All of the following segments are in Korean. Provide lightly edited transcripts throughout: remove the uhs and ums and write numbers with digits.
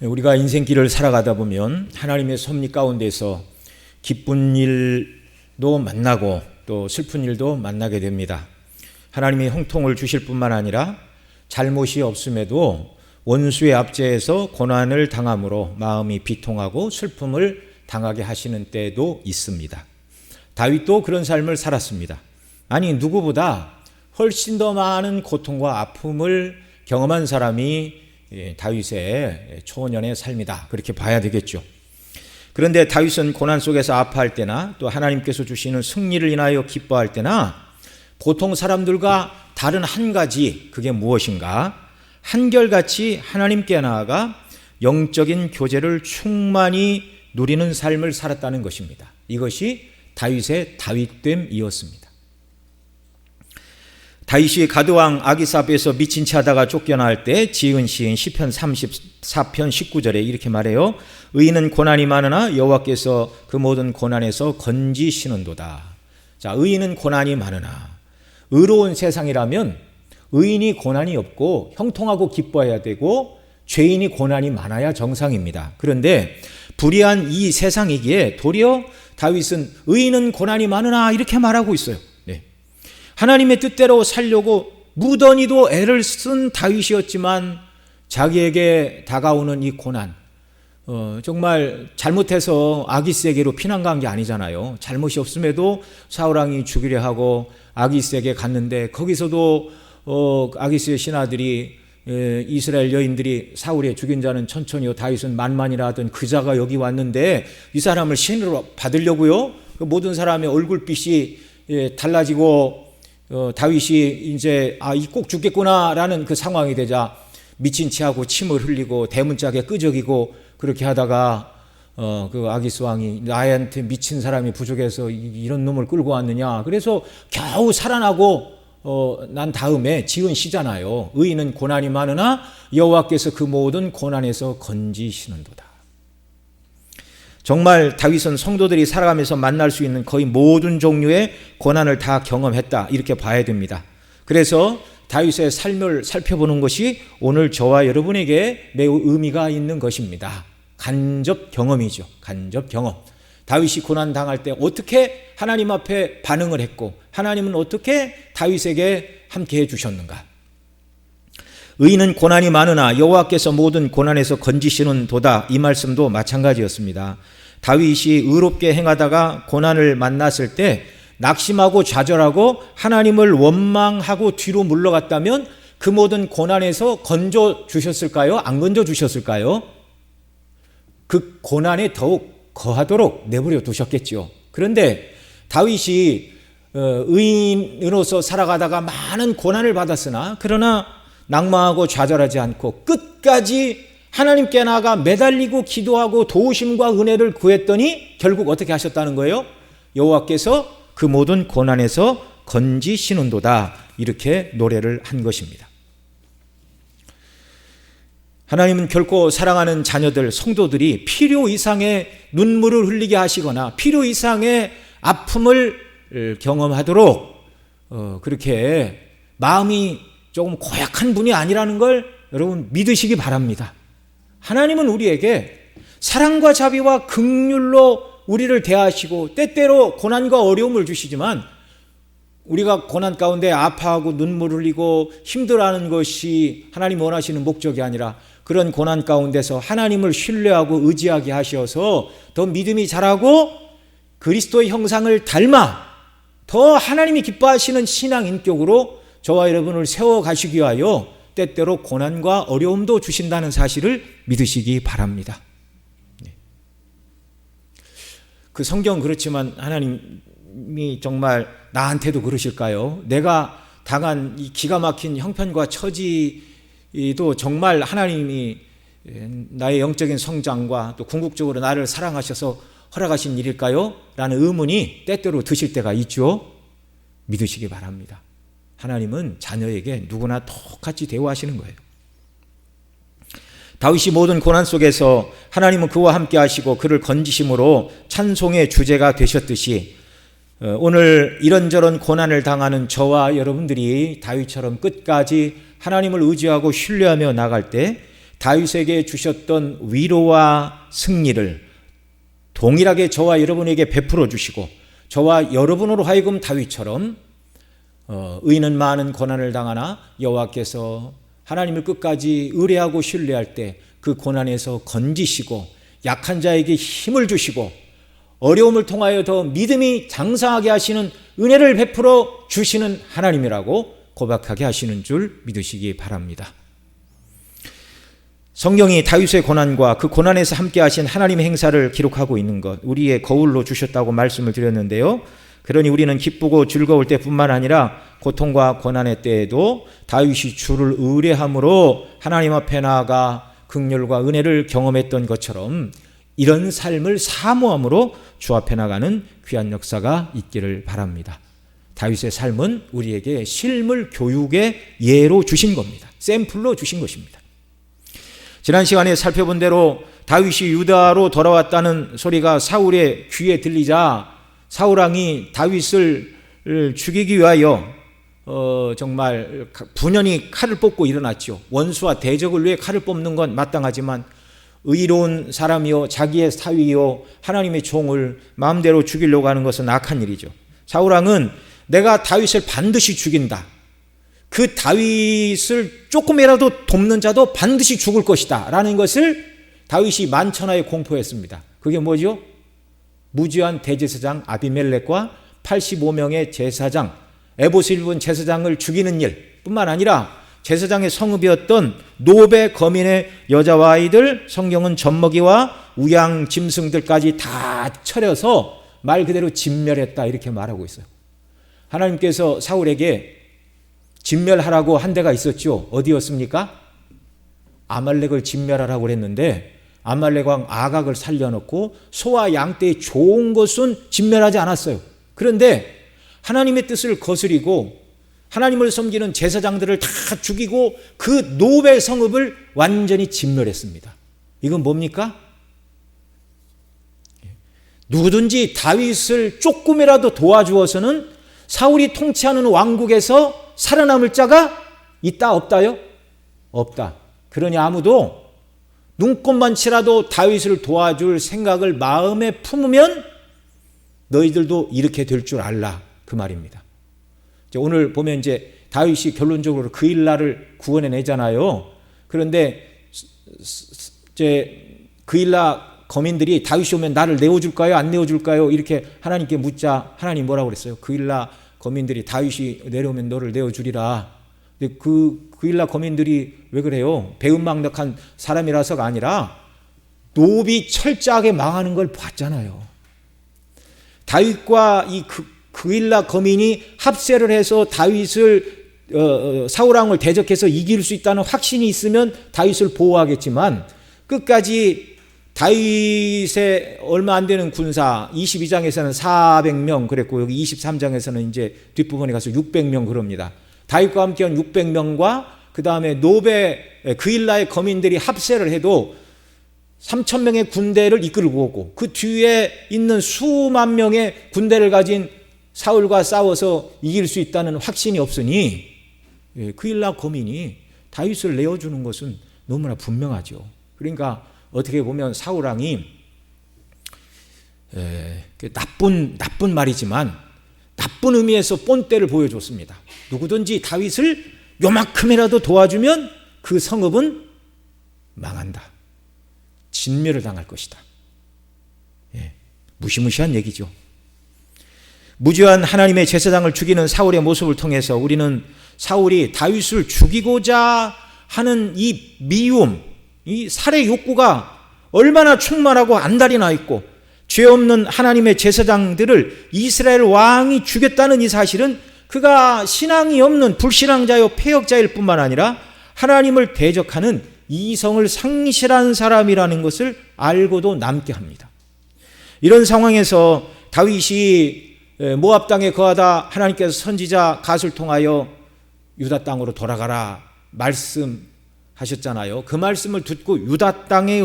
우리가 인생길을 살아가다 보면 하나님의 섭리 가운데서 기쁜 일도 만나고 또 슬픈 일도 만나게 됩니다. 하나님이 형통을 주실 뿐만 아니라 잘못이 없음에도 원수의 압제에서 고난을 당함으로 마음이 비통하고 슬픔을 당하게 하시는 때도 있습니다. 다윗도 그런 삶을 살았습니다. 아니, 누구보다 훨씬 더 많은 고통과 아픔을 경험한 사람이 다윗의 초년의 삶이다, 그렇게 봐야 되겠죠. 그런데 다윗은 고난 속에서 아파할 때나 또 하나님께서 주시는 승리를 인하여 기뻐할 때나 보통 사람들과 다른 한 가지, 그게 무엇인가? 한결같이 하나님께 나아가 영적인 교제를 충만히 누리는 삶을 살았다는 것입니다. 이것이 다윗의 다윗됨이었습니다. 다윗이 가드왕 아기스 앞에서 미친 채 하다가 쫓겨날 때 지은 시인 시편 34편 19절에 이렇게 말해요. 의인은 고난이 많으나 여호와께서 그 모든 고난에서 건지시는도다. 자, 의인은 고난이 많으나, 의로운 세상이라면 의인이 고난이 없고 형통하고 기뻐해야 되고 죄인이 고난이 많아야 정상입니다. 그런데 불의한 이 세상이기에 도리어 다윗은 의인은 고난이 많으나 이렇게 말하고 있어요. 하나님의 뜻대로 살려고 무던히도 애를 쓴 다윗이었지만 자기에게 다가오는 이 고난, 정말 잘못해서 아기스에게로 피난간 게 아니잖아요. 잘못이 없음에도 사울왕이 죽이려 하고 아기스에게 갔는데 거기서도 아기스의 신하들이 이스라엘 여인들이 사울의 죽인 자는 천천히요 다윗은 만만이라 하던 그 자가 여기 왔는데 이 사람을 신으로 받으려고요. 모든 사람의 얼굴빛이 달라지고 다윗이 이제 꼭 죽겠구나라는 그 상황이 되자 미친 채하고 침을 흘리고 대문짝에 끄적이고 그렇게 하다가 그 아기스 왕이 나한테 미친 사람이 부족해서 이런 놈을 끌고 왔느냐, 그래서 겨우 살아나고 난 다음에 지은 시잖아요. 의인은 고난이 많으나 여호와께서 그 모든 고난에서 건지시는도다. 정말 다윗은 성도들이 살아가면서 만날 수 있는 거의 모든 종류의 고난을 다 경험했다, 이렇게 봐야 됩니다. 그래서 다윗의 삶을 살펴보는 것이 오늘 저와 여러분에게 매우 의미가 있는 것입니다. 간접 경험이죠. 간접 경험. 다윗이 고난 당할 때 어떻게 하나님 앞에 반응을 했고 하나님은 어떻게 다윗에게 함께 해주셨는가. 의인은 고난이 많으나 여호와께서 모든 고난에서 건지시는 도다, 이 말씀도 마찬가지였습니다. 다윗이 의롭게 행하다가 고난을 만났을 때 낙심하고 좌절하고 하나님을 원망하고 뒤로 물러갔다면 그 모든 고난에서 건져 주셨을까요? 안 건져 주셨을까요? 그 고난에 더욱 거하도록 내버려 두셨겠죠. 그런데 다윗이 의인으로서 살아가다가 많은 고난을 받았으나 그러나 낙망하고 좌절하지 않고 끝까지 하나님께 나아가 매달리고 기도하고 도우심과 은혜를 구했더니 결국 어떻게 하셨다는 거예요? 여호와께서 그 모든 고난에서 건지시는도다, 이렇게 노래를 한 것입니다. 하나님은 결코 사랑하는 자녀들, 성도들이 필요 이상의 눈물을 흘리게 하시거나 필요 이상의 아픔을 경험하도록 그렇게 마음이 조금 고약한 분이 아니라는 걸 여러분 믿으시기 바랍니다. 하나님은 우리에게 사랑과 자비와 긍휼로 우리를 대하시고 때때로 고난과 어려움을 주시지만 우리가 고난 가운데 아파하고 눈물 흘리고 힘들어하는 것이 하나님 원하시는 목적이 아니라 그런 고난 가운데서 하나님을 신뢰하고 의지하게 하셔서 더 믿음이 자라고 그리스도의 형상을 닮아 더 하나님이 기뻐하시는 신앙 인격으로 저와 여러분을 세워가시기 위하여 때때로 고난과 어려움도 주신다는 사실을 믿으시기 바랍니다. 그 성경 그렇지만 하나님이 정말 나한테도 그러실까요? 내가 당한 이 기가 막힌 형편과 처지도 정말 하나님이 나의 영적인 성장과 또 궁극적으로 나를 사랑하셔서 허락하신 일일까요? 라는 의문이 때때로 드실 때가 있죠. 믿으시기 바랍니다. 하나님은 자녀에게 누구나 똑같이 대우하시는 거예요. 다윗이 모든 고난 속에서 하나님은 그와 함께 하시고 그를 건지심으로 찬송의 주제가 되셨듯이 오늘 이런저런 고난을 당하는 저와 여러분들이 다윗처럼 끝까지 하나님을 의지하고 신뢰하며 나갈 때 다윗에게 주셨던 위로와 승리를 동일하게 저와 여러분에게 베풀어 주시고 저와 여러분으로 하여금 다윗처럼 의인은 많은 고난을 당하나 여호와께서 하나님을 끝까지 의뢰하고 신뢰할 때 그 고난에서 건지시고 약한 자에게 힘을 주시고 어려움을 통하여 더 믿음이 장성하게 하시는 은혜를 베풀어 주시는 하나님이라고 고백하게 하시는 줄 믿으시기 바랍니다. 성경이 다윗의 고난과 그 고난에서 함께 하신 하나님의 행사를 기록하고 있는 것, 우리의 거울로 주셨다고 말씀을 드렸는데요. 그러니 우리는 기쁘고 즐거울 때뿐만 아니라 고통과 고난의 때에도 다윗이 주를 의뢰함으로 하나님 앞에 나아가 긍휼과 은혜를 경험했던 것처럼 이런 삶을 사모함으로 주 앞에 나가는 귀한 역사가 있기를 바랍니다. 다윗의 삶은 우리에게 실물 교육의 예로 주신 겁니다. 샘플로 주신 것입니다. 지난 시간에 살펴본 대로 다윗이 유다로 돌아왔다는 소리가 사울의 귀에 들리자 사울왕이 다윗을 죽이기 위하여 정말 분연히 칼을 뽑고 일어났죠. 원수와 대적을 위해 칼을 뽑는 건 마땅하지만 의로운 사람이요 자기의 사위요 하나님의 종을 마음대로 죽이려고 하는 것은 악한 일이죠. 사울왕은 내가 다윗을 반드시 죽인다. 그 다윗을 조금이라도 돕는 자도 반드시 죽을 것이다 라는 것을 다윗이 만천하에 공포했습니다. 그게 뭐죠? 무지한 대제사장 아비멜렉과 85명의 제사장 에봇을 입은 제사장을 죽이는 일 뿐만 아니라 제사장의 성읍이었던 노베 거민의 여자와 아이들, 성경은 젖먹이와 우양 짐승들까지 다 쳐려서 말 그대로 진멸했다 이렇게 말하고 있어요. 하나님께서 사울에게 진멸하라고 한 데가 있었죠. 어디였습니까? 아말렉을 진멸하라고 그랬는데 아말렉 왕 아각을 살려놓고 소와 양떼의 좋은 것은 진멸하지 않았어요. 그런데 하나님의 뜻을 거스리고 하나님을 섬기는 제사장들을 다 죽이고 그 노베 성읍을 완전히 진멸했습니다. 이건 뭡니까? 누구든지 다윗을 조금이라도 도와주어서는 사울이 통치하는 왕국에서 살아남을 자가 있다 없다요? 없다. 그러니 아무도 눈꼽만치라도 다윗을 도와줄 생각을 마음에 품으면 너희들도 이렇게 될 줄 알라 그 말입니다. 오늘 보면 이제 다윗이 결론적으로 그일라를 구원해 내잖아요. 그런데 이제 그일라 거민들이 다윗이 오면 나를 내어줄까요? 안 내어줄까요? 이렇게 하나님께 묻자 하나님 뭐라고 그랬어요? 그일라 거민들이 다윗이 내려오면 너를 내어주리라. 근데 그일라 거민들이 왜 그래요? 배은망덕한 사람이라서가 아니라 노비 철저하게 망하는 걸 봤잖아요. 다윗과 이 그일라 거민이 합세를 해서 다윗을 사울왕을 대적해서 이길 수 있다는 확신이 있으면 다윗을 보호하겠지만 끝까지 다윗의 얼마 안 되는 군사 22장에서는 400명 그랬고 여기 23장에서는 이제 뒷부분에 가서 600명 그럽니다. 다윗과 함께한 600명과 그 다음에 노베 그일라의 거민들이 합세를 해도 3,000명의 군대를 이끌고 오고 그 뒤에 있는 수만 명의 군대를 가진 사울과 싸워서 이길 수 있다는 확신이 없으니 그일라 거민이 다윗을 내어주는 것은 너무나 분명하죠. 그러니까 어떻게 보면 사울왕이 나쁜 말이지만 나쁜 의미에서 본때를 보여줬습니다. 누구든지 다윗을 요만큼이라도 도와주면 그 성읍은 망한다. 진멸을 당할 것이다. 무시무시한 얘기죠. 무지한 하나님의 제사장을 죽이는 사울의 모습을 통해서 우리는 사울이 다윗을 죽이고자 하는 이 미움, 이 살해 욕구가 얼마나 충만하고 안달이 나 있고 죄 없는 하나님의 제사장들을 이스라엘 왕이 죽였다는 이 사실은 그가 신앙이 없는 불신앙자요 패역자일 뿐만 아니라 하나님을 대적하는 이성을 상실한 사람이라는 것을 알고도 남게 합니다. 이런 상황에서 다윗이 모압 땅에 거하다 하나님께서 선지자 갓을 통하여 유다 땅으로 돌아가라 말씀하셨잖아요. 그 말씀을 듣고 유다 땅에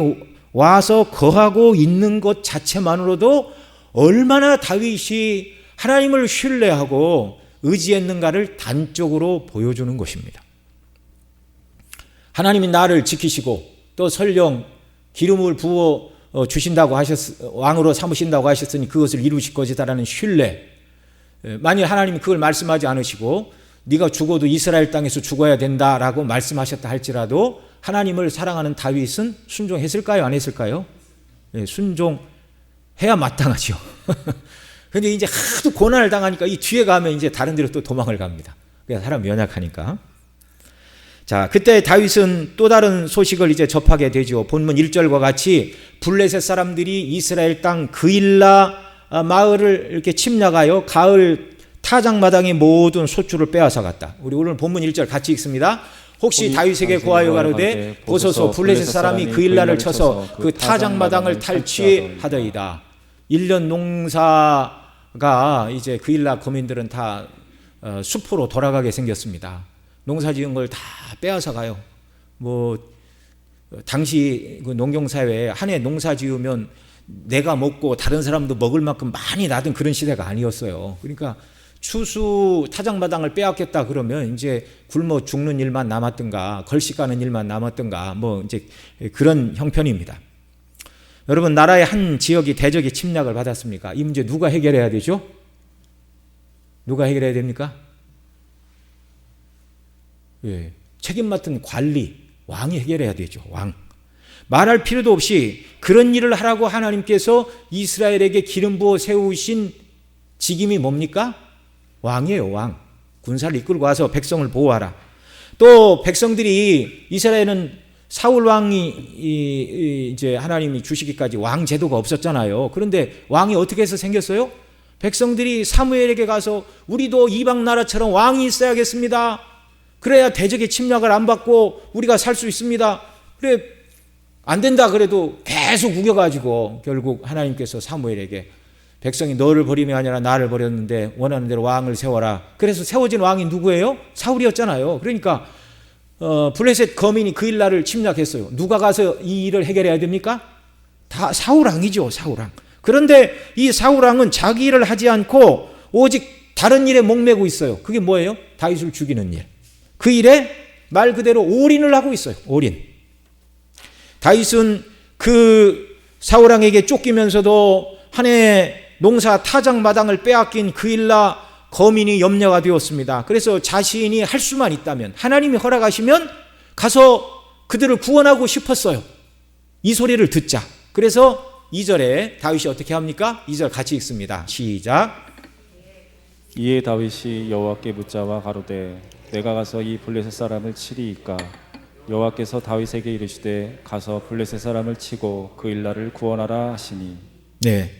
와서 거하고 있는 것 자체만으로도 얼마나 다윗이 하나님을 신뢰하고 의지했는가를 단적으로 보여주는 것입니다. 하나님이 나를 지키시고 또 설령 기름을 부어 주신다고 왕으로 삼으신다고 하셨으니 그것을 이루실 것이다라는 신뢰. 만일 하나님이 그걸 말씀하지 않으시고 네가 죽어도 이스라엘 땅에서 죽어야 된다라고 말씀하셨다 할지라도 하나님을 사랑하는 다윗은 순종했을까요? 안 했을까요? 순종해야 마땅하죠. 근데 이제 하도 고난을 당하니까 이 뒤에 가면 이제 다른 데로 또 도망을 갑니다. 그래서 사람 연약하니까. 자, 그때 다윗은 또 다른 소식을 이제 접하게 되죠. 본문 1절과 같이 블레셋 사람들이 이스라엘 땅 그일라 마을을 이렇게 침략하여 가을 타작마당의 모든 소출을 빼앗아 갔다. 우리 오늘 본문 1절 같이 읽습니다. 혹시 다윗에게 고하여 가로되 보소서 블레셋 사람이 그일라를 쳐서 그 타작마당을 탈취하더이다. 1년 농사가 이제 그일라 거민들은 다 숲으로 돌아가게 생겼습니다. 농사 지은 걸 다 빼앗아 가요. 당시 그 농경사회에 한 해 농사 지으면 내가 먹고 다른 사람도 먹을 만큼 많이 나던 그런 시대가 아니었어요. 그러니까 추수 타작마당을 빼앗겠다 그러면 이제 굶어 죽는 일만 남았던가 걸식 가는 일만 남았던가 이제 그런 형편입니다. 여러분, 나라의 한 지역이 대적의 침략을 받았습니까? 이 문제 누가 해결해야 되죠? 누가 해결해야 됩니까? 책임 맡은 관리, 왕이 해결해야 되죠. 왕. 말할 필요도 없이 그런 일을 하라고 하나님께서 이스라엘에게 기름 부어 세우신 직임이 뭡니까? 왕이에요, 왕. 군사를 이끌고 와서 백성을 보호하라. 또 백성들이 이스라엘은 사울 왕이 이제 하나님이 주시기까지 왕 제도가 없었잖아요. 그런데 왕이 어떻게 해서 생겼어요? 백성들이 사무엘에게 가서 우리도 이방 나라처럼 왕이 있어야겠습니다. 그래야 대적의 침략을 안 받고 우리가 살 수 있습니다. 그래, 안 된다 그래도 계속 우겨가지고 결국 하나님께서 사무엘에게 백성이 너를 버림이 아니라 나를 버렸는데 원하는 대로 왕을 세워라. 그래서 세워진 왕이 누구예요? 사울이었잖아요. 그러니까 블레셋 거민이 그일라를 침략했어요. 누가 가서 이 일을 해결해야 됩니까? 다 사울왕이죠, 사울왕. 그런데 이 사울왕은 자기 일을 하지 않고 오직 다른 일에 목매고 있어요. 그게 뭐예요? 다윗을 죽이는 일. 그 일에 말 그대로 올인을 하고 있어요. 올인. 다윗은 그 사울왕에게 쫓기면서도 한 해 농사 타작마당을 빼앗긴 그일라 거민이 염려가 되었습니다. 그래서 자신이 할 수만 있다면 하나님이 허락하시면 가서 그들을 구원하고 싶었어요. 이 소리를 듣자. 그래서 2절에 다윗이 어떻게 합니까? 2절 같이 읽습니다. 시작. 이에 다윗이 여호와께 묻자와 가로되 내가 가서 이 블레셋 사람을 치리이까? 여호와께서 다윗에게 이르시되 가서 블레셋 사람을 치고 그일라를 구원하라 하시니. 네,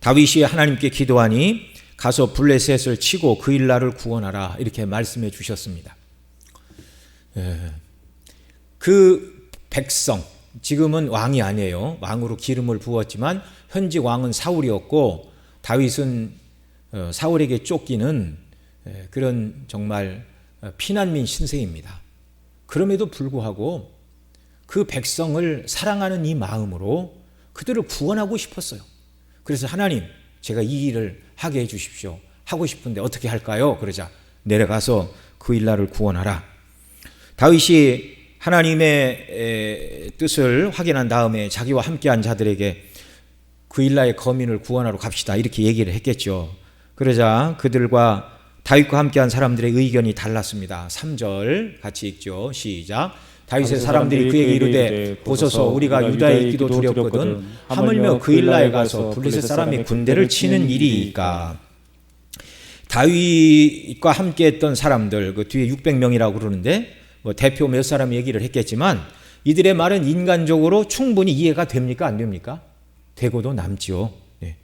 다윗이 하나님께 기도하니 가서 블레셋을 치고 그일라를 구원하라 이렇게 말씀해 주셨습니다. 그 백성, 지금은 왕이 아니에요. 왕으로 기름을 부었지만 현직 왕은 사울이었고 다윗은 사울에게 쫓기는 그런 정말 피난민 신세입니다. 그럼에도 불구하고 그 백성을 사랑하는 이 마음으로 그들을 구원하고 싶었어요. 그래서 하나님, 제가 이 일을 하게 해 주십시오. 하고 싶은데 어떻게 할까요? 그러자 내려가서 그일라를 구원하라. 다윗이 하나님의 뜻을 확인한 다음에 자기와 함께한 자들에게 그일라의 거민을 구원하러 갑시다 이렇게 얘기를 했겠죠. 그러자 그들과 다윗과 함께한 사람들의 의견이 달랐습니다. 3절 같이 읽죠. 시작. 다윗의 사람들이 그에게 이르되 보소서 우리가 유다에 있기도 두렵거든 하물며 그일라에 가서 블레셋 사람의 군대를 치는 일이니까. 다윗과 함께했던 사람들, 그 뒤에 600명이라고 그러는데 대표 몇 사람 얘기를 했겠지만 이들의 말은 인간적으로 충분히 이해가 됩니까? 안 됩니까? 되고도 남지요. 네.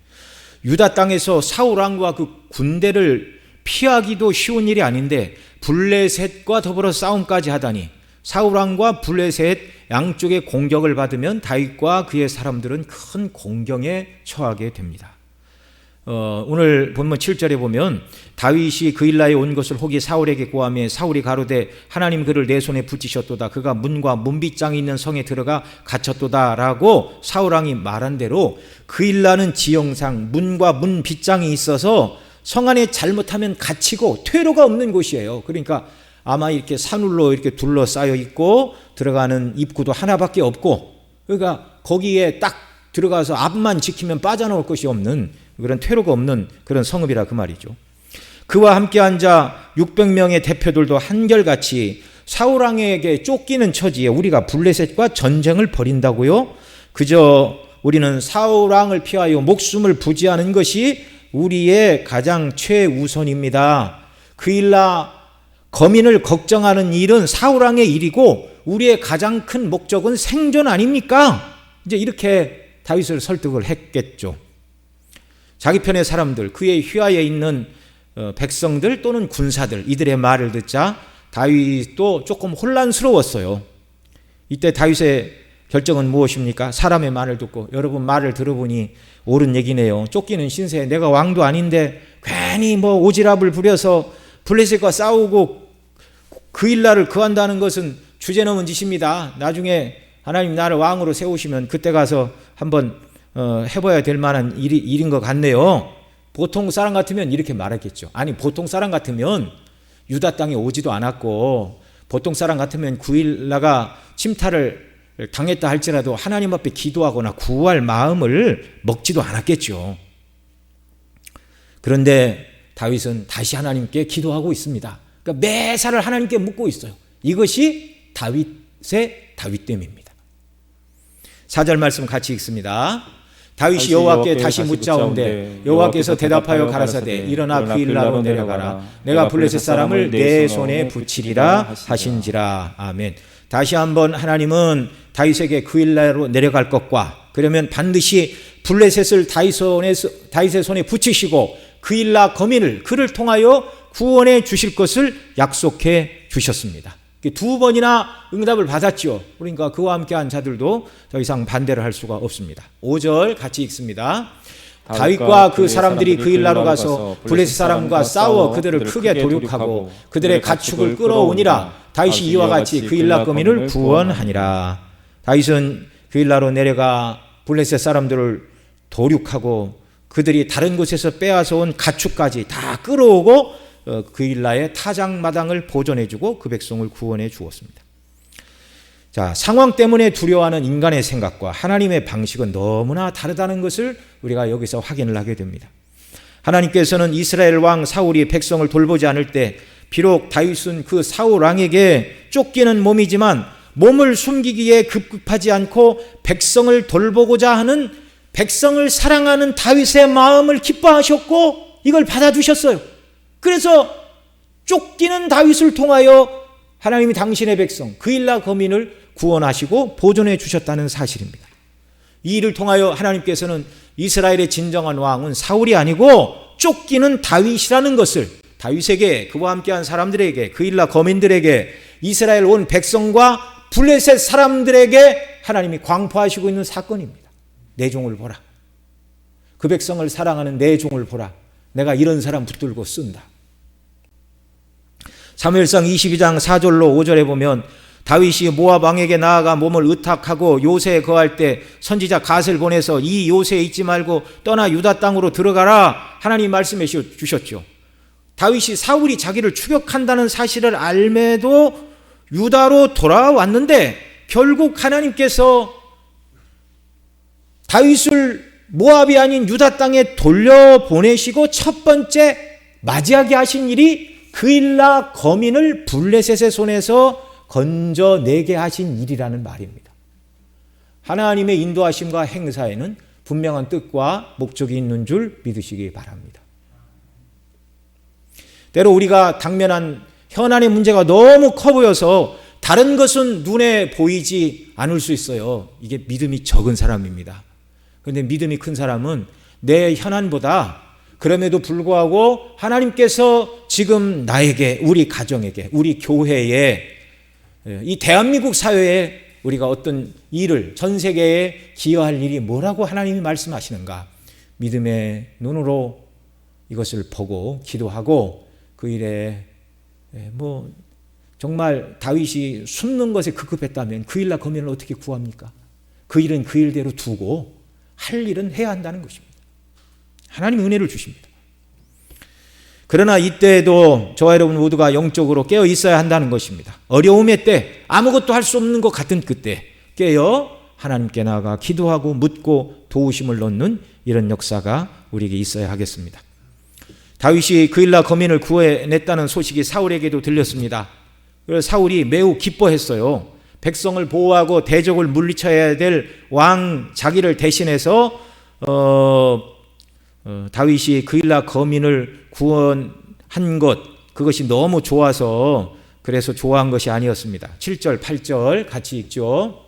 유다 땅에서 사울 왕과 그 군대를 피하기도 쉬운 일이 아닌데 블레셋과 더불어 싸움까지 하다니 사울 왕과 블레셋 양쪽의 공격을 받으면 다윗과 그의 사람들은 큰 공경에 처하게 됩니다. 오늘 본문 7절에 보면 다윗이 그일라에 온 것을 혹이 사울에게 고하며 사울이 가로되 하나님 그를 내 손에 붙이셨도다. 그가 문과 문빗장이 있는 성에 들어가 갇혔도다 라고 사울왕이 말한 대로 그일라는 지형상 문과 문빗장이 있어서 성 안에 잘못하면 갇히고 퇴로가 없는 곳이에요. 그러니까 아마 이렇게 산울로 이렇게 둘러싸여 있고 들어가는 입구도 하나밖에 없고, 그러니까 거기에 딱 들어가서 앞만 지키면 빠져나올 것이 없는 그런 퇴로가 없는 그런 성읍이라 그 말이죠. 그와 함께 앉아 600명의 대표들도 한결같이 사울 왕에게 쫓기는 처지에 우리가 블레셋과 전쟁을 벌인다고요? 그저 우리는 사울 왕을 피하여 목숨을 부지하는 것이 우리의 가장 최우선입니다. 그일라 거민을 걱정하는 일은 사울 왕의 일이고 우리의 가장 큰 목적은 생존 아닙니까? 이제 이렇게 다윗을 설득을 했겠죠. 자기 편의 사람들, 그의 휘하에 있는 백성들 또는 군사들, 이들의 말을 듣자 다윗도 조금 혼란스러웠어요. 이때 다윗의 결정은 무엇입니까? 사람의 말을 듣고, 여러분 말을 들어보니 옳은 얘기네요. 쫓기는 신세에 내가 왕도 아닌데 괜히 뭐 오지랖을 부려서 블레셋과 싸우고 그일라를 거한다는 것은 주제넘은 짓입니다. 나중에 하나님 나를 왕으로 세우시면 그때 가서 한번 해봐야 될 만한 일인 것 같네요. 보통 사람 같으면 이렇게 말했겠죠. 아니, 보통 사람 같으면 유다 땅에 오지도 않았고, 보통 사람 같으면 구일라가 침탈을 당했다 할지라도 하나님 앞에 기도하거나 구할 마음을 먹지도 않았겠죠. 그런데 다윗은 다시 하나님께 기도하고 있습니다. 그러니까 매사를 하나님께 묻고 있어요. 이것이 다윗의 다윗됨입니다. 4절 말씀 같이 읽습니다. 다윗이 여호와께 다시 묻자온데 여호와께서 대답하여 가라사대 일어나 그일라로 내려가라. 내가 블레셋 사람을 내 손에 붙이리라 하신지라. 아멘. 다시 한번 하나님은 다윗에게 그일라로 내려갈 것과, 그러면 반드시 블레셋을 다윗의 손에 붙이시고 그일라 거민을 그를 통하여 구원해 주실 것을 약속해 주셨습니다. 두 번이나 응답을 받았죠. 그러니까 그와 함께한 자들도 더 이상 반대를 할 수가 없습니다. 5절 같이 읽습니다. 다윗과 그 사람들이 그일라로 가서 블레셋 사람과 싸워 그들을 크게 도륙하고 그들의 가축을 끌어오니라. 다윗이 이와 같이 그일라 거민을 구원하니라. 다윗은 그일라로 내려가 블레셋 사람들을 도륙하고 그들이 다른 곳에서 빼앗아 온 가축까지 다 끌어오고 그일라의 타작마당을 보존해주고 그 백성을 구원해 주었습니다. 자, 상황 때문에 두려워하는 인간의 생각과 하나님의 방식은 너무나 다르다는 것을 우리가 여기서 확인을 하게 됩니다. 하나님께서는 이스라엘 왕 사울이 백성을 돌보지 않을 때 비록 다윗은 그 사울 왕에게 쫓기는 몸이지만 몸을 숨기기에 급급하지 않고 백성을 돌보고자 하는, 백성을 사랑하는 다윗의 마음을 기뻐하셨고 이걸 받아주셨어요. 그래서 쫓기는 다윗을 통하여 하나님이 당신의 백성 그일라 거민을 구원하시고 보존해 주셨다는 사실입니다. 이 일을 통하여 하나님께서는 이스라엘의 진정한 왕은 사울이 아니고 쫓기는 다윗이라는 것을 다윗에게, 그와 함께한 사람들에게, 그일라 거민들에게, 이스라엘 온 백성과 블레셋 사람들에게 하나님이 광포하시고 있는 사건입니다. 내 종을 보라. 그 백성을 사랑하는 내 종을 보라. 내가 이런 사람 붙들고 쓴다. 사무엘상 22장 4절로 5절에 보면 다윗이 모압 왕에게 나아가 몸을 의탁하고 요새에 거할 때 선지자 갓을 보내서 이 요새에 있지 말고 떠나 유다 땅으로 들어가라 하나님 말씀해 주셨죠. 다윗이 사울이 자기를 추격한다는 사실을 알매도 유다로 돌아왔는데 결국 하나님께서 다윗을 모압이 아닌 유다 땅에 돌려보내시고 첫 번째 맞이하게 하신 일이 그일라 거민을 블레셋의 손에서 건져내게 하신 일이라는 말입니다. 하나님의 인도하심과 행사에는 분명한 뜻과 목적이 있는 줄 믿으시기 바랍니다. 때로 우리가 당면한 현안의 문제가 너무 커 보여서 다른 것은 눈에 보이지 않을 수 있어요. 이게 믿음이 적은 사람입니다. 그런데 믿음이 큰 사람은 내 현안보다 그럼에도 불구하고 하나님께서 지금 나에게, 우리 가정에게, 우리 교회에, 이 대한민국 사회에 우리가 어떤 일을, 전 세계에 기여할 일이 뭐라고 하나님이 말씀하시는가, 믿음의 눈으로 이것을 보고 기도하고 그 일에 정말 다윗이 숨는 것에 급급했다면 그일라 거민을 어떻게 구합니까? 그 일은 그 일대로 두고 할 일은 해야 한다는 것입니다. 하나님이 은혜를 주십니다. 그러나 이때에도 저와 여러분 모두가 영적으로 깨어 있어야 한다는 것입니다. 어려움의 때, 아무것도 할 수 없는 것 같은 그때 깨어 하나님께 나아가 기도하고 묻고 도우심을 넣는 이런 역사가 우리에게 있어야 하겠습니다. 다윗이 그일라 거민을 구해냈다는 소식이 사울에게도 들렸습니다. 그래서 사울이 매우 기뻐했어요. 백성을 보호하고 대적을 물리쳐야 될 왕 자기를 대신해서 다윗이 그일라 거민을 구원한 것, 그것이 너무 좋아서 그래서 좋아한 것이 아니었습니다. 7절 8절 같이 읽죠.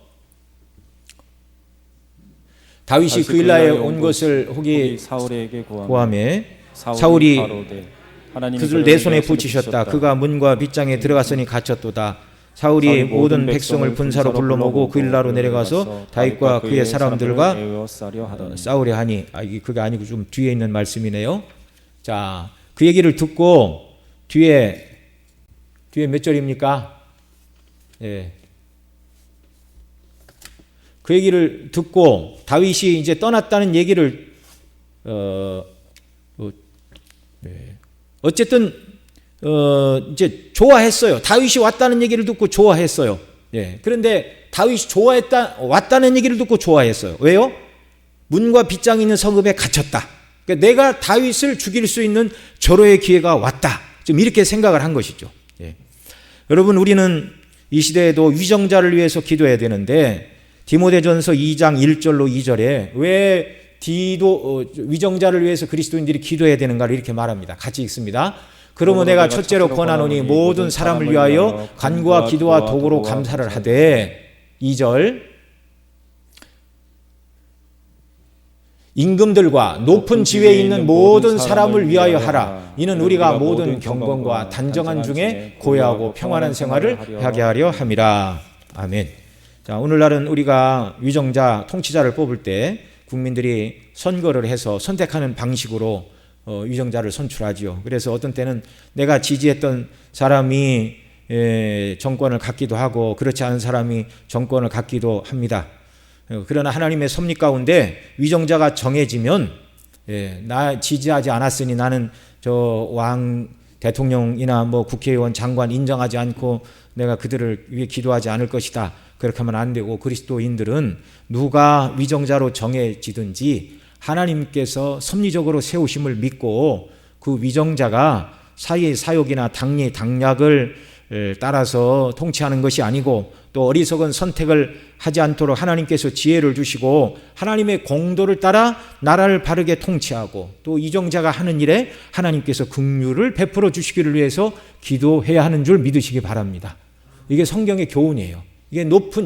다윗이 그일라에 온 것을 혹이 사울에게 고함에 사울이 사울이 그를 내 손에 붙이셨다. 그가 문과 빗장에 들어갔으니 갇혔도다. 사울이 모든 백성을 군사로 불러모으고 그일라로 내려가서 다윗과 그의 사람들과 싸우려 하니, 그게 아니고 좀 뒤에 있는 말씀이네요. 자, 그 얘기를 듣고 뒤에 몇 절입니까? 예. 그 얘기를 듣고 다윗이 이제 떠났다는 얘기를 어쨌든 이제 좋아했어요. 다윗이 왔다는 얘기를 듣고 좋아했어요. 예. 그런데 다윗이 왔다는 얘기를 듣고 좋아했어요. 왜요? 문과 빗장이 있는 성읍에 갇혔다. 그러니까 내가 다윗을 죽일 수 있는 절호의 기회가 왔다. 좀 이렇게 생각을 한 것이죠. 예. 여러분, 우리는 이 시대에도 위정자를 위해서 기도해야 되는데 디모데전서 2장 1절로 2절에 왜 위정자를 위해서 그리스도인들이 기도해야 되는가를 이렇게 말합니다. 같이 읽습니다. 그러므로 내가 첫째로 권하노니 모든 사람을 위하여 간구와 기도와 도구로 감사를 하되, 2절, 임금들과 높은 지위에 있는 모든 사람을 위하여 하라. 이는 우리가 모든 경건과 단정한 중에 고요하고 평안한 생활을 하게 하려 함이라. 아멘. 자, 오늘날은 우리가 위정자, 통치자를 뽑을 때 국민들이 선거를 해서 선택하는 방식으로 위정자를 선출하지요. 그래서 어떤 때는 내가 지지했던 사람이 정권을 갖기도 하고 그렇지 않은 사람이 정권을 갖기도 합니다. 그러나 하나님의 섭리 가운데 위정자가 정해지면 나 지지하지 않았으니 나는 저 왕 대통령이나 뭐 국회의원 장관 인정하지 않고 내가 그들을 위해 기도하지 않을 것이다. 그렇게 하면 안 되고, 그리스도인들은 누가 위정자로 정해지든지 하나님께서 섭리적으로 세우심을 믿고 그 위정자가 사회의 사욕이나 당리 당략을 따라서 통치하는 것이 아니고, 또 어리석은 선택을 하지 않도록 하나님께서 지혜를 주시고 하나님의 공도를 따라 나라를 바르게 통치하고, 또 위정자가 하는 일에 하나님께서 긍휼을 베풀어 주시기를 위해서 기도해야 하는 줄 믿으시기 바랍니다. 이게 성경의 교훈이에요. 이게 높은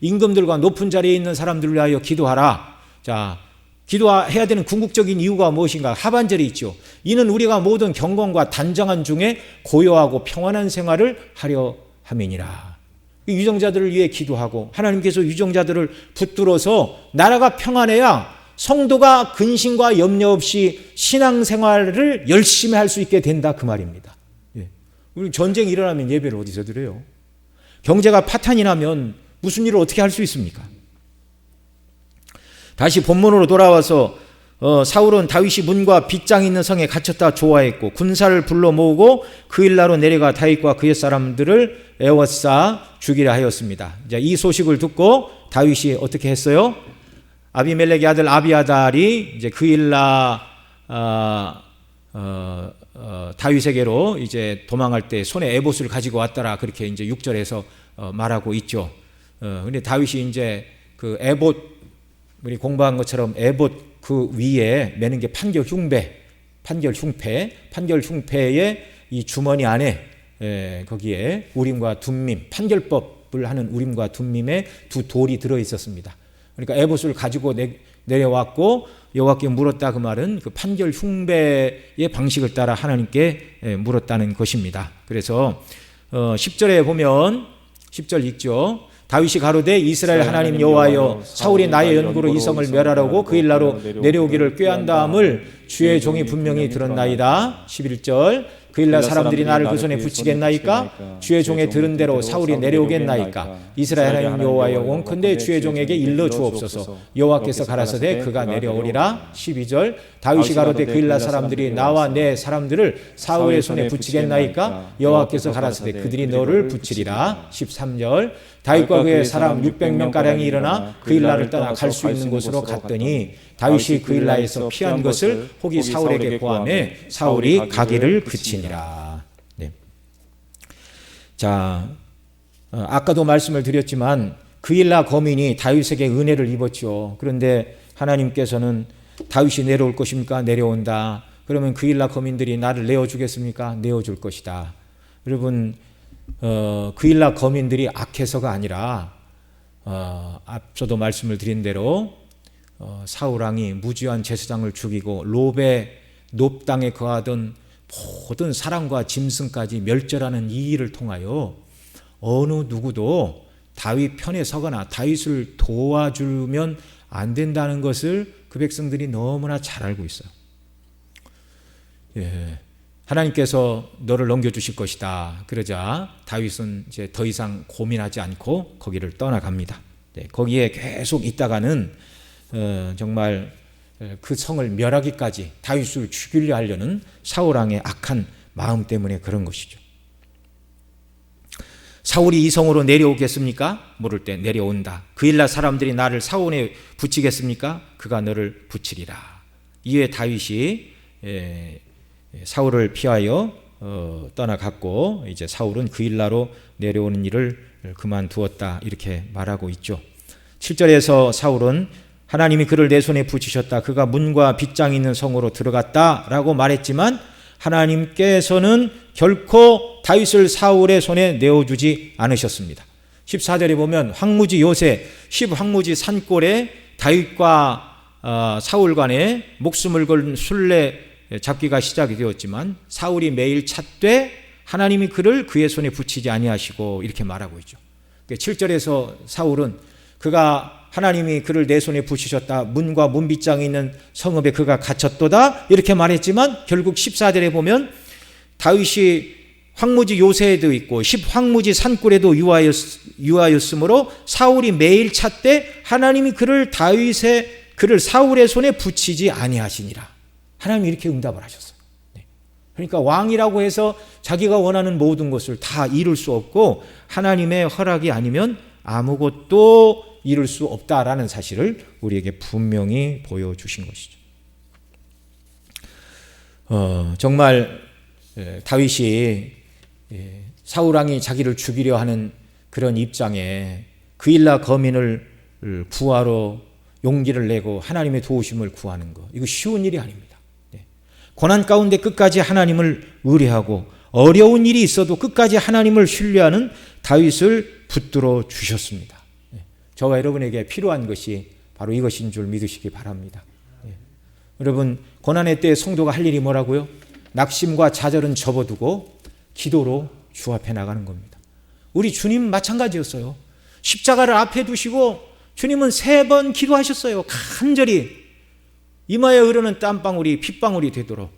임금들과 높은 자리에 있는 사람들을 위하여 기도하라. 자, 기도해야 되는 궁극적인 이유가 무엇인가? 하반절에 있죠. 이는 우리가 모든 경건과 단정한 중에 고요하고 평안한 생활을 하려 함이니라. 위정자들을 위해 기도하고 하나님께서 위정자들을 붙들어서 나라가 평안해야 성도가 근심과 염려 없이 신앙생활을 열심히 할 수 있게 된다, 그 말입니다. 예. 우리 전쟁이 일어나면 예배를 어디서 드려요? 경제가 파탄이 나면 무슨 일을 어떻게 할 수 있습니까? 다시 본문으로 돌아와서 사울은 다윗이 문과 빗장이 있는 성에 갇혔다 좋아했고 군사를 불러 모으고 그일라로 내려가 다윗과 그의 사람들을 에워싸 죽이려 하였습니다. 이제 이 소식을 듣고 다윗이 어떻게 했어요? 아비멜렉의 아들 아비아달이 이제 그일라 다윗에게로 이제 도망할 때 손에 에봇을 가지고 왔더라, 그렇게 이제 6절에서 말하고 있죠. 근데 다윗이 이제 그 에봇, 우리 공부한 것처럼 에봇 그 위에 매는 게 판결 흉패의 이 주머니 안에 거기에 우림과 둠밈, 판결법을 하는 우림과 둠밈에 두 돌이 들어 있었습니다. 그러니까 에봇을 가지고 내려왔고 여호와께 물었다, 그 말은 그 판결 흉배의 방식을 따라 하나님께 물었다는 것입니다. 그래서 10절에 보면 10절 읽죠. 다윗이 가로되 이스라엘 하나님 여호와여, 사울이 나의 연구로 이 성을 멸하라고 그일라로 내려오기를 꾀한 다음을 주의 종이 분명히 들었나이다. 11절 그일날 사람들이 나를 그 손에 붙이겠나이까? 주의 종의 들은 대로 사울이 내려오겠나이까? 이스라엘 하나님 여호와여 원컨대 주의 종에게 일러 주옵소서. 여호와께서 가라사대 그가 내려오리라. 12절 다윗이 가로되 그일날 사람들이 나와 내 사람들을 사울의 손에 붙이겠나이까? 여호와께서 가라사대 그들이 너를 붙이리라. 13절 다윗과 그의 사람 600명가량이 일어나 그일라를 떠나 갈 수 있는 곳으로 갔더니 다윗이 그일라에서 피한 것을 혹이 사울에게 고하매 사울이 가기를 그치니라. 네. 자, 아까도 말씀을 드렸지만 그일라 거민이 다윗에게 은혜를 입었죠. 그런데 하나님께서는 다윗이 내려올 것입니까? 내려온다. 그러면 그일라 거민들이 나를 내어주겠습니까? 내어줄 것이다. 여러분, 그일라 거민들이 악해서가 아니라 앞서도 말씀을 드린 대로 사울왕이 무지한 제사장을 죽이고 높 땅에 거하던 모든 사람과 짐승까지 멸절하는 이 일을 통하여 어느 누구도 다윗 편에 서거나 다윗을 도와주면 안 된다는 것을 그 백성들이 너무나 잘 알고 있어요. 예. 하나님께서 너를 넘겨주실 것이다. 그러자 다윗은 이제 더 이상 고민하지 않고 거기를 떠나갑니다. 네, 거기에 계속 있다가는 정말 그 성을 멸하기까지 다윗을 죽이려 하려는 사울왕의 악한 마음 때문에 그런 것이죠. 사울이 이 성으로 내려오겠습니까? 모를 때 내려온다. 그일날 사람들이 나를 사울에 붙이겠습니까? 그가 너를 붙이리라. 이에 다윗이 사울을 피하여 떠나갔고 이제 사울은 그일라로 내려오는 일을 그만두었다 이렇게 말하고 있죠. 7절에서 사울은 하나님이 그를 내 손에 붙이셨다. 그가 문과 빗장이 있는 성으로 들어갔다라고 말했지만 하나님께서는 결코 다윗을 사울의 손에 내어주지 않으셨습니다. 14절에 보면 황무지 요새 10황무지 산골에 다윗과 사울 간에 목숨을 건 술래 잡기가 시작이 되었지만 사울이 매일 찾되 하나님이 그를 그의 손에 붙이지 아니하시고 이렇게 말하고 있죠. 7절에서 사울은 그가 하나님이 그를 내 손에 붙이셨다. 문과 문빗장이 있는 성읍에 그가 갇혔도다. 이렇게 말했지만 결국 14절에 보면 다윗이 황무지 요새에도 있고 10황무지 산골에도 유하였으므로 사울이 매일 찾되 하나님이 그를 사울의 손에 붙이지 아니하시니라. 하나님이 이렇게 응답을 하셨어요. 그러니까 왕이라고 해서 자기가 원하는 모든 것을 다 이룰 수 없고 하나님의 허락이 아니면 아무것도 이룰 수 없다라는 사실을 우리에게 분명히 보여주신 것이죠. 정말 다윗이 사울왕이 자기를 죽이려 하는 그런 입장에 그일라 거민을 구하러 용기를 내고 하나님의 도우심을 구하는 것, 이거 쉬운 일이 아닙니다. 고난 가운데 끝까지 하나님을 의뢰하고 어려운 일이 있어도 끝까지 하나님을 신뢰하는 다윗을 붙들어 주셨습니다. 저와 여러분에게 필요한 것이 바로 이것인 줄 믿으시기 바랍니다. 여러분, 고난의 때에 성도가 할 일이 뭐라고요? 낙심과 좌절은 접어두고 기도로 주 앞에 나가는 겁니다. 우리 주님 마찬가지였어요. 십자가를 앞에 두시고 주님은 3번 기도하셨어요. 간절히 이마에 흐르는 땀방울이 핏방울이 되도록.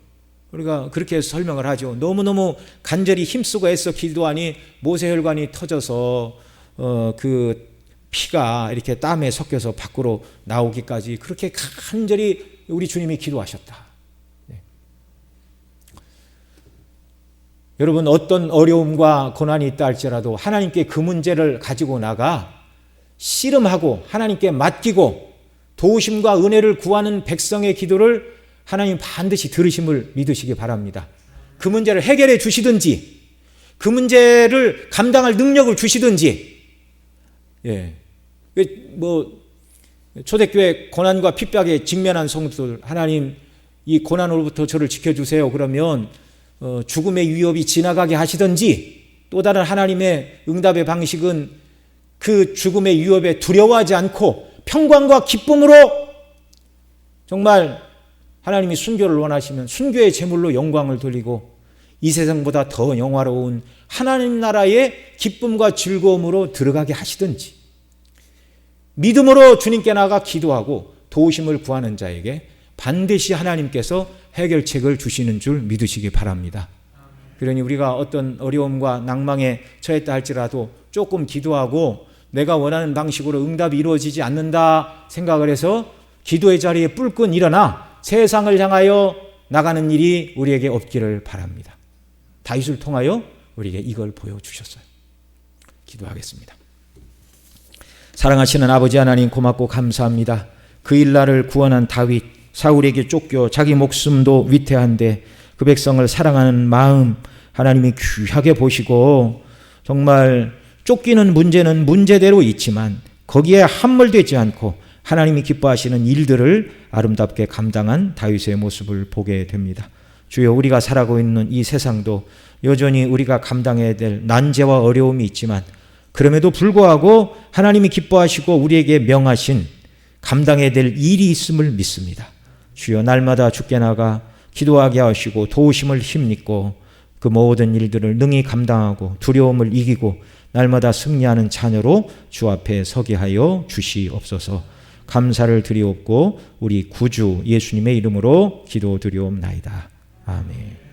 우리가 그렇게 설명을 하죠. 너무너무 간절히 힘쓰고 애써 기도하니 모세혈관이 터져서 그 피가 이렇게 땀에 섞여서 밖으로 나오기까지 그렇게 간절히 우리 주님이 기도하셨다. 네. 여러분, 어떤 어려움과 고난이 있다 할지라도 하나님께 그 문제를 가지고 나가 씨름하고 하나님께 맡기고 도우심과 은혜를 구하는 백성의 기도를 하나님 반드시 들으심을 믿으시기 바랍니다. 그 문제를 해결해 주시든지 그 문제를 감당할 능력을 주시든지. 초대교회 고난과 핍박에 직면한 성도들, 하나님 이 고난으로부터 저를 지켜주세요. 그러면 죽음의 위협이 지나가게 하시든지, 또 다른 하나님의 응답의 방식은 그 죽음의 위협에 두려워하지 않고 평강과 기쁨으로 정말 하나님이 순교를 원하시면 순교의 제물로 영광을 돌리고 이 세상보다 더 영화로운 하나님 나라의 기쁨과 즐거움으로 들어가게 하시든지, 믿음으로 주님께 나가 기도하고 도우심을 구하는 자에게 반드시 하나님께서 해결책을 주시는 줄 믿으시기 바랍니다. 그러니 우리가 어떤 어려움과 낭망에 처했다 할지라도 조금 기도하고 내가 원하는 방식으로 응답이 이루어지지 않는다 생각을 해서 기도의 자리에 뿔끈 일어나 세상을 향하여 나가는 일이 우리에게 없기를 바랍니다. 다윗을 통하여 우리에게 이걸 보여주셨어요. 기도하겠습니다. 사랑하시는 아버지 하나님, 고맙고 감사합니다. 그 일날을 구원한 다윗, 사울에게 쫓겨 자기 목숨도 위태한데 그 백성을 사랑하는 마음 하나님이 귀하게 보시고, 정말 쫓기는 문제는 문제대로 있지만 거기에 함몰되지 않고 하나님이 기뻐하시는 일들을 아름답게 감당한 다윗의 모습을 보게 됩니다. 주여, 우리가 살아가고 있는 이 세상도 여전히 우리가 감당해야 될 난제와 어려움이 있지만 그럼에도 불구하고 하나님이 기뻐하시고 우리에게 명하신 감당해야 될 일이 있음을 믿습니다. 주여, 날마다 주께 나가 기도하게 하시고 도우심을 힘입고 그 모든 일들을 능히 감당하고 두려움을 이기고 날마다 승리하는 자녀로 주 앞에 서게 하여 주시옵소서. 감사를 드리옵고 우리 구주 예수님의 이름으로 기도드리옵나이다. 아멘.